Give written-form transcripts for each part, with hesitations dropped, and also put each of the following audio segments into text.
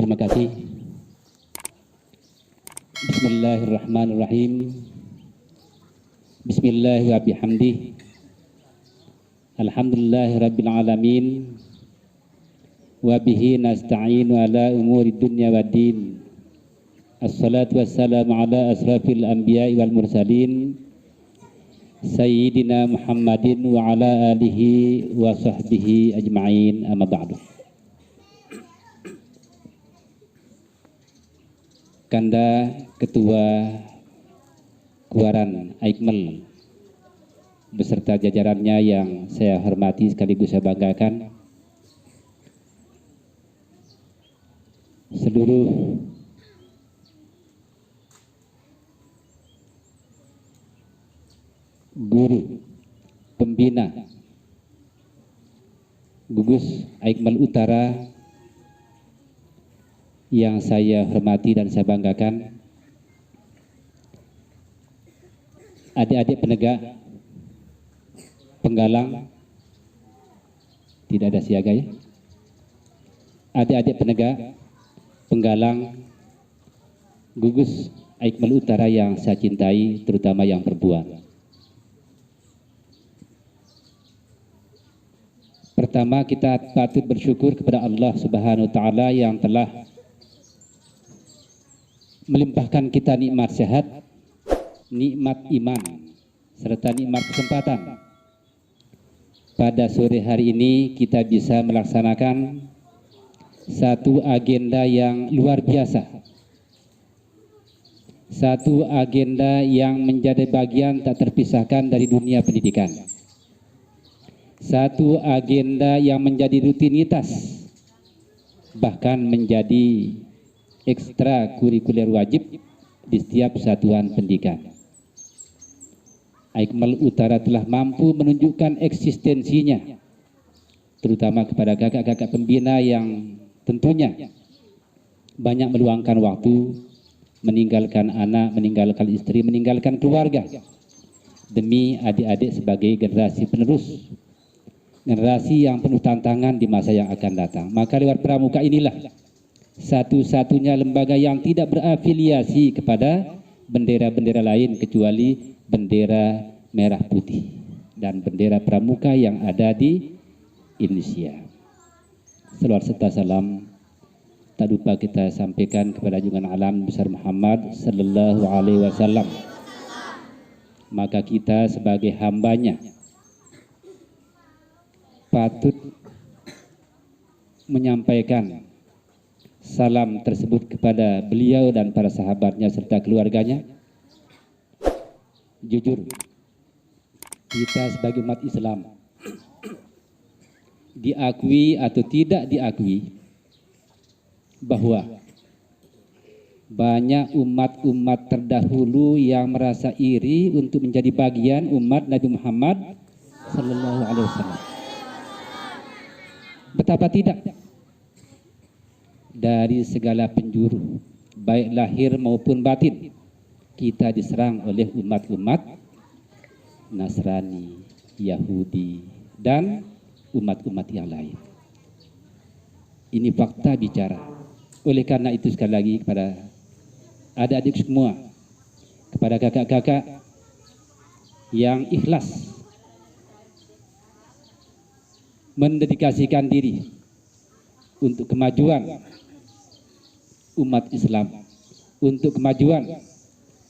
Terima kasih. Bismillahirrahmanirrahim. Bismillahirrahmanirrahim. Alhamdulillahirabbil alamin. Wa bihi nasta'inu ala umuri dunya waddin. Assalatu wassalamu ala asrafil anbiya'i wal mursalin Sayyidina Muhammadin wa ala alihi wa sahbihi ajma'in, amma ba'du. Kanda Ketua Kuaran Aikmal beserta jajarannya yang saya hormati sekaligus saya banggakan, seluruh guru pembina gugus Aikmal Utara yang saya hormati dan saya banggakan, adik-adik penegak penggalang, tidak ada siaga ya, adik-adik penegak penggalang gugus Aikmal Utara yang saya cintai, terutama yang perempuan. Pertama, kita patut bersyukur kepada Allah Subhanahu wa Ta'ala yang telah melimpahkan kita nikmat sehat, nikmat iman, serta nikmat kesempatan. Pada sore hari ini kita bisa melaksanakan satu agenda yang luar biasa, satu agenda yang menjadi bagian tak terpisahkan dari dunia pendidikan, satu agenda yang menjadi rutinitas, bahkan menjadi ekstra kurikuler wajib di setiap satuan pendidikan. Aikmal Utara telah mampu menunjukkan eksistensinya, terutama kepada kakak-kakak pembina yang tentunya banyak meluangkan waktu, meninggalkan anak, meninggalkan istri, meninggalkan keluarga demi adik-adik sebagai generasi penerus, generasi yang penuh tantangan di masa yang akan datang. Maka lewat pramuka inilah satu-satunya lembaga yang tidak berafiliasi kepada bendera-bendera lain kecuali bendera merah putih dan bendera pramuka yang ada di Indonesia. Selawat serta salam tak lupa kita sampaikan kepada junjungan alam besar Muhammad sallallahu alaihi wasallam. Maka kita sebagai hambanya patut menyampaikan salam tersebut kepada beliau dan para sahabatnya serta keluarganya. Jujur, kita sebagai umat Islam, diakui atau tidak diakui, bahwa banyak umat-umat terdahulu yang merasa iri untuk menjadi bagian umat Nabi Muhammad sallallahu alaihi wasallam. Betapa tidak, dari segala penjuru, baik lahir maupun batin, kita diserang oleh umat-umat Nasrani, Yahudi, dan umat-umat yang lain. Ini fakta bicara. Oleh karena itu sekali lagi kepada adik-adik semua, kepada kakak-kakak yang ikhlas mendedikasikan diri untuk kemajuan umat Islam, untuk kemajuan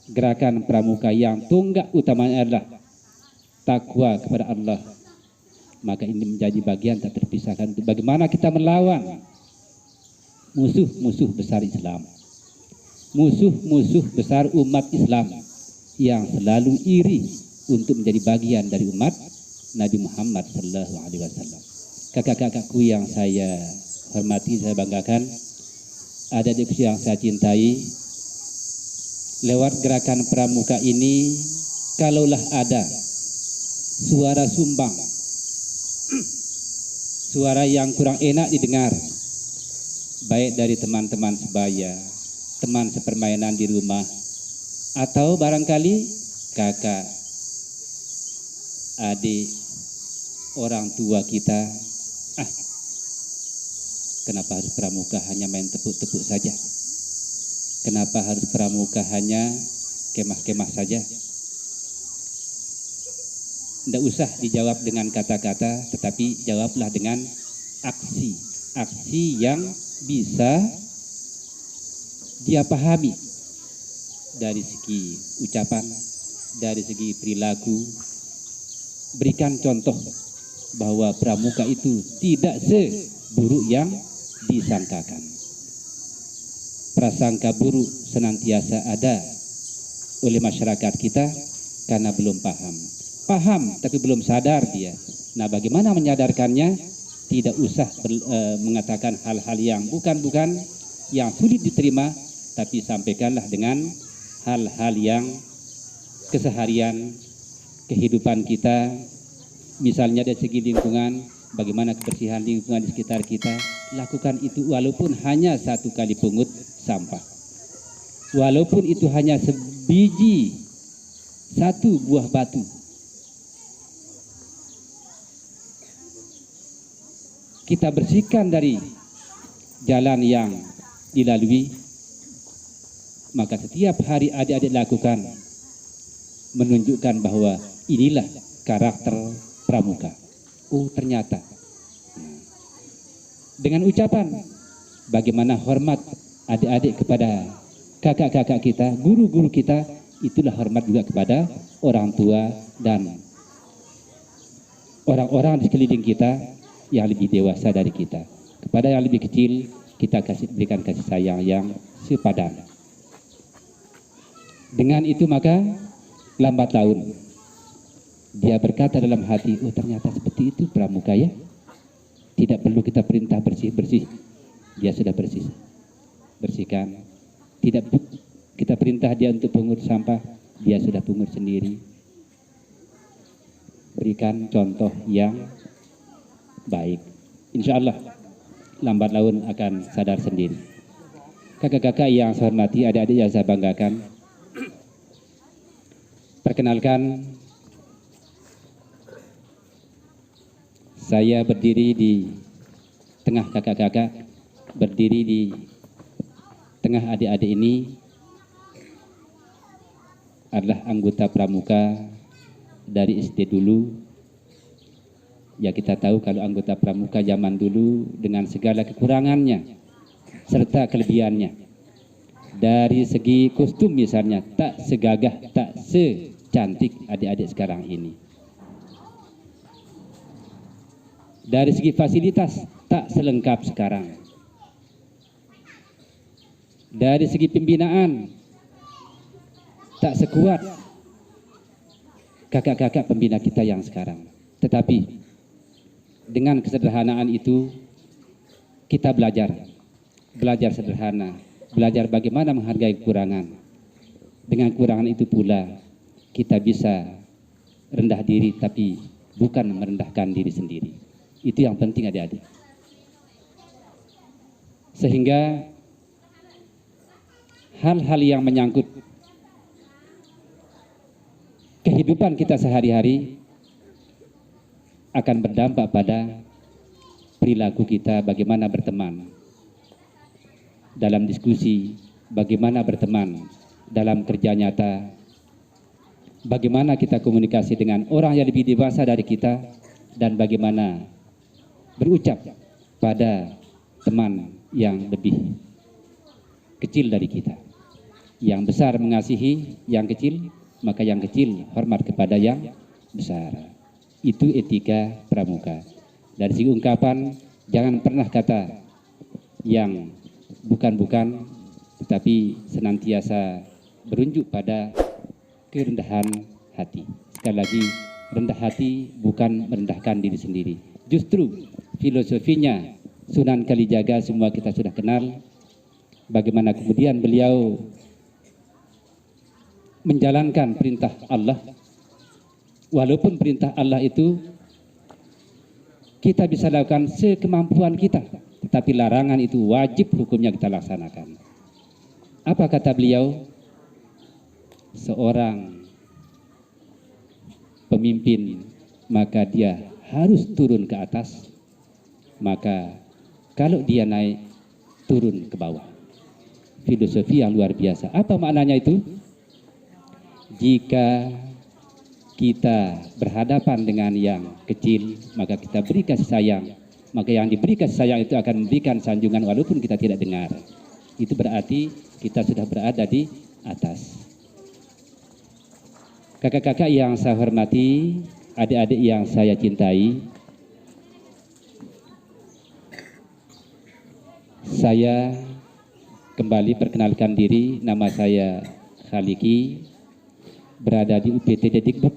gerakan pramuka yang tonggak utamanya adalah takwa kepada Allah, maka ini menjadi bagian tak terpisahkan untuk bagaimana kita melawan musuh-musuh besar Islam, musuh-musuh besar umat Islam yang selalu iri untuk menjadi bagian dari umat Nabi Muhammad sallallahu alaihi wasallam. Kakak-kakakku yang saya hormati, saya banggakan, adik-adikku yang saya cintai, lewat gerakan pramuka ini, kalaulah ada suara sumbang, suara yang kurang enak didengar, baik dari teman-teman sebaya, teman sepermainan di rumah, atau barangkali kakak, adik, orang tua kita, Kenapa harus pramuka hanya main tepuk-tepuk saja? Kenapa harus pramuka hanya kemah-kemah saja? Tidak usah dijawab dengan kata-kata, tetapi jawablah dengan aksi. Aksi yang bisa dia pahami dari segi ucapan, dari segi perilaku. Berikan contoh bahwa pramuka itu tidak seburuk yang disangkakan. Prasangka buruk senantiasa ada oleh masyarakat kita karena belum paham. Paham tapi belum sadar dia. Nah, bagaimana menyadarkannya? Tidak usah mengatakan hal-hal yang bukan yang sulit diterima, tapi sampaikanlah dengan hal-hal yang keseharian kehidupan kita. Misalnya dari segi lingkungan, bagaimana kebersihan lingkungan di sekitar kita. Lakukan itu walaupun hanya 1 kali pungut sampah. Walaupun itu hanya sebiji 1 buah batu. Kita bersihkan dari jalan yang dilalui, maka setiap hari adik-adik lakukan, menunjukkan bahwa inilah karakter pramuka. Oh, ternyata. Dengan ucapan, bagaimana hormat adik-adik kepada kakak-kakak kita, guru-guru kita, itulah hormat juga kepada orang tua dan orang-orang di sekeliling kita yang lebih dewasa dari kita. Kepada yang lebih kecil, kita berikan kasih sayang yang sepadan. Dengan itu maka lambat laun dia berkata dalam hati, oh ternyata seperti itu pramuka ya. Tidak perlu kita perintah bersih-bersih, dia sudah bersih. Bersihkan. Tidak kita perintah dia untuk pungut sampah, dia sudah pungut sendiri. Berikan contoh yang baik. Insya Allah lambat laun akan sadar sendiri. Kakak-kakak yang saya hormati, adik-adik yang saya banggakan, perkenalkan, saya berdiri di tengah kakak-kakak, berdiri di tengah adik-adik ini adalah anggota pramuka dari SD dulu. Ya, kita tahu kalau anggota pramuka zaman dulu dengan segala kekurangannya serta kelebihannya. Dari segi kostum misalnya, tak segagah, tak secantik adik-adik sekarang ini. Dari segi fasilitas, tak selengkap sekarang. Dari segi pembinaan, tak sekuat kakak-kakak pembina kita yang sekarang. Tetapi dengan kesederhanaan itu kita belajar sederhana, belajar bagaimana menghargai kekurangan. Dengan kekurangan itu pula kita bisa rendah diri, tapi bukan merendahkan diri sendiri. Itu yang penting adik-adik. Sehingga hal-hal yang menyangkut kehidupan kita sehari-hari akan berdampak pada perilaku kita, bagaimana berteman dalam diskusi, bagaimana berteman dalam kerja nyata, bagaimana kita komunikasi dengan orang yang lebih dewasa dari kita, dan bagaimana berucap pada teman yang lebih kecil dari kita. Yang besar mengasihi yang kecil, maka yang kecil hormat kepada yang besar. Itu etika pramuka. Dari segi ungkapan, jangan pernah kata yang bukan-bukan, tetapi senantiasa berunjuk pada kerendahan hati. Sekali lagi, rendah hati bukan merendahkan diri sendiri. Justru filosofinya Sunan Kalijaga semua kita sudah kenal. Bagaimana kemudian beliau menjalankan perintah Allah. Walaupun perintah Allah itu kita bisa lakukan sekemampuan kita, tetapi larangan itu wajib hukumnya kita laksanakan. Apa kata beliau? Seorang pemimpin maka dia harus turun ke atas, maka Kalau dia naik, turun ke bawah. Filosofi yang luar biasa. Apa maknanya itu? Jika kita berhadapan dengan yang kecil, maka kita beri kasih sayang. Maka yang diberi kasih sayang itu akan memberikan sanjungan walaupun kita tidak dengar. Itu berarti kita sudah berada di atas. Kakak-kakak yang saya hormati, adik-adik yang saya cintai, saya kembali perkenalkan diri. Nama saya Khaliki, berada di UPT Dedikbud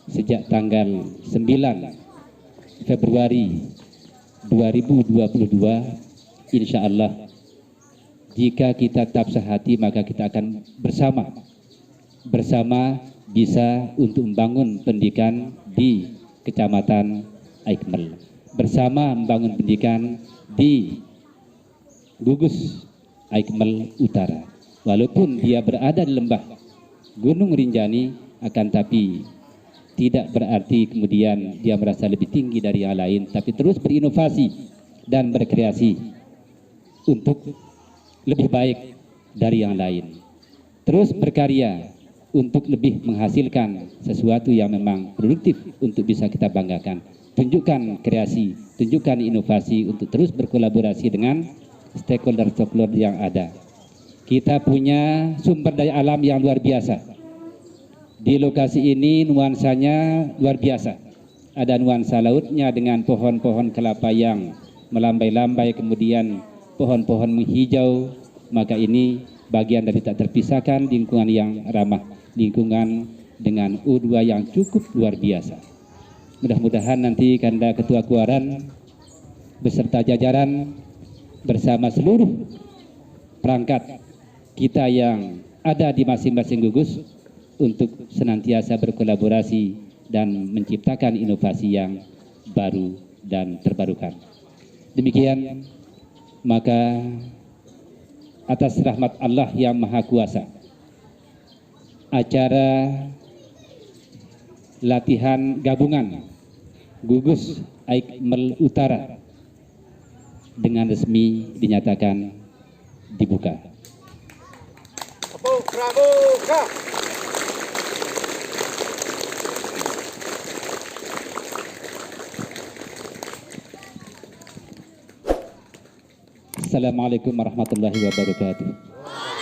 sejak tanggal 9 Februari 2022. Insya Allah, jika kita tetap sehati, maka kita akan bersama bisa untuk membangun pendidikan di Kecamatan Aikmel, bersama membangun pendidikan di Gugus Aikmel Utara. Walaupun dia berada di lembah Gunung Rinjani, akan tapi tidak berarti kemudian dia merasa lebih tinggi dari yang lain, tapi terus berinovasi dan berkreasi untuk lebih baik dari yang lain. Terus berkarya untuk lebih menghasilkan sesuatu yang memang produktif untuk bisa kita banggakan. Tunjukkan kreasi, tunjukkan inovasi untuk terus berkolaborasi dengan stakeholder-stakeholder yang ada. Kita punya sumber daya alam yang luar biasa. Di lokasi ini nuansanya luar biasa. Ada nuansa lautnya dengan pohon-pohon kelapa yang melambai-lambai, kemudian pohon-pohon menghijau. Maka ini bagian dari tak terpisahkan lingkungan yang ramah, lingkungan dengan U2 yang cukup luar biasa. Mudah-mudahan nanti Kanda Ketua Kuaran beserta jajaran bersama seluruh perangkat kita yang ada di masing-masing gugus untuk senantiasa berkolaborasi dan menciptakan inovasi yang baru dan terbarukan. Demikian, maka atas rahmat Allah yang Maha Kuasa, acara latihan gabungan Gugus Aikmel Utara dengan resmi dinyatakan dibuka. Assalamualaikum warahmatullahi wabarakatuh.